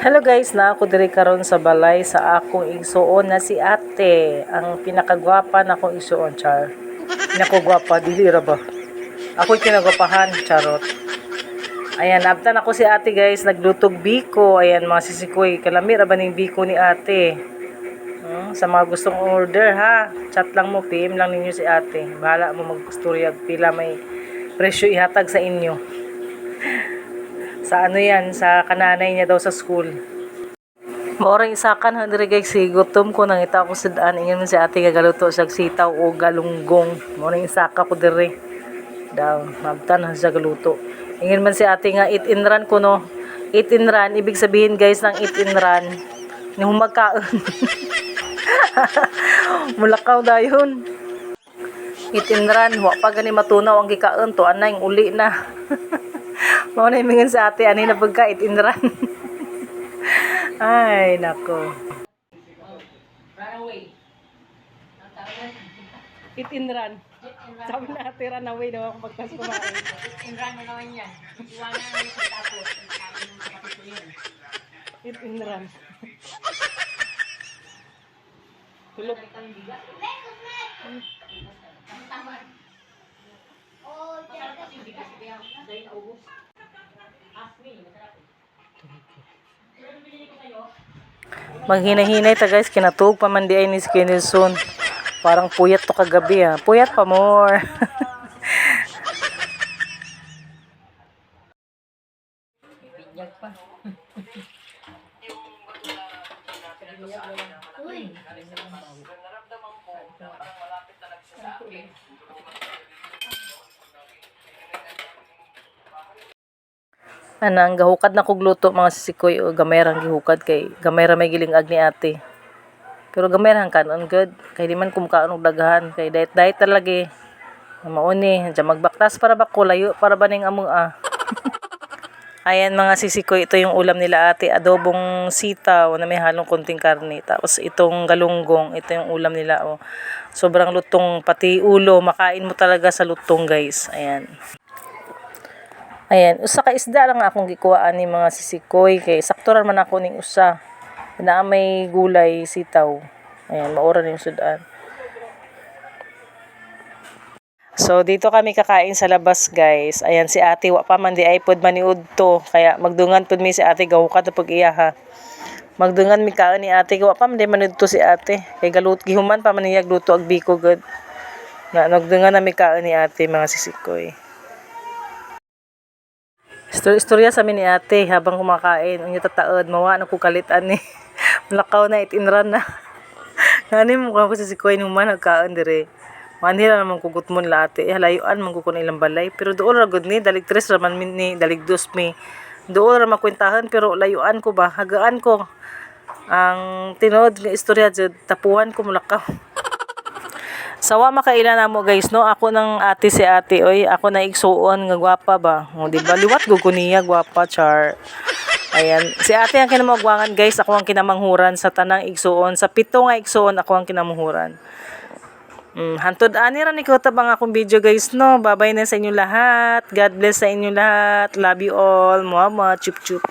Hello guys, na ako diri karon sa balay sa akong igsuon na si ate. Ang pinakagwapa na akong igsuon, char. Pinakagwapa, dili ra ba? Ako'y kinagwapahan, charot. Ayan, abtan ako si ate guys, naglutog biko. Ayan, mga sisikoy, kalami ra ba ning biko ni ate? Sa mga gustong order ha, chat lang mo, PM lang ninyo si ate. Bahala mo mag-storya pila may presyo ihatag sa inyo. Sa ano yan, sa kananay niya daw sa school. Maorang isakan ha diri guys, gutom ko nangita ko sa daan, ingin man si ate gagaluto siya sitaw o galunggong. Maorang isaka ko diri. Daw, mabtan ha siya galuto. Ingin man si ate nga eat and run ko no. Eat and run, ibig sabihin guys ng eat and run, ni humagkaon. Mulakaw dayon. Eat and run, wa pa gani matunaw ang gikaon to anay uli na. Mao na mingon sa ate ani na pagka eat and run. Ay, nako. Run away. Eat and run. Sabi na ate, run away daw ako pagkas kumain. Eat and run mo naman yan. Iwanan mo yung tapos. Eat and run. Tulog. Maghinay-hinay ta guys, kinatug pa man di ay ni si Kenilson. Parang puyat to kagabi ha. Puyat pa more. Pinyag pa. Anang gahukad na kog luto mga sisikoy o gamay rang gihukad kay gamay ra may gilingag ni ate. Pero gamay rang kanon good kay di man kumkaon og daghan kay diet talaga. Mao ni, diyan magbaktas para ba ko layo para ba ning among Ayan mga sisikoy, ito yung ulam nila ate, adobong sitaw na may halong konting karne. Tapos itong galunggong, ito yung ulam nila. Oh. Sobrang lutong, pati ulo, makain mo talaga sa lutong guys. Ayan. Ayan, usa ka isda lang akong gikuhaan ni mga sisikoy. Kay sakturan man ako ning usa. Na may gulay, sitaw. Ayan, maura na yung sudan. So, dito kami kakain sa labas, guys. Ayan, si ate, wa pa man di iPod maniud to. Kaya, magdungan po mi si ate, gawukat na pag-iya, ha. Magdungan mi kaon ni ate, wa pa man di maniud to si ate. Kay galut, gihuman pa man niya, gluto ag biko, good. Nagdungan na mi kaon ni ate, mga sisikoy. Istorya sa amin ni ate, habang kumakain, ang tataod, mawa na kukalitan ni. Malakaw na, itinran na. Ngani mo kung sisikoy, numan, nagkaon dire. Manira naman kugut mo nila ate. Halayuan man ko ilang balay. Pero doon ra gud ni dalig 3 raman ni dalig 2 mi. Doon ra makwentahan pero layuan ko ba. Hagaan ko ang tinod nga istorya jud tapuhan ko mulakaw. Sawa makaila na mo guys no. Ako nang ate si ate oy. Ako na igsuon nga gwapa ba. O di ba liwat gud ko niya gwapa char. Ayan, si ate ang kinamagwangan guys. Ako ang kinamanghuran sa tanang igsuon. Sa 7 nga igsuon ako ang kinamanghuran. Hantod ani ra ni ko tabang akong video guys no. Bye-bye na sa inyo lahat. God bless sa inyo lahat. Love you all. Mama chup chup.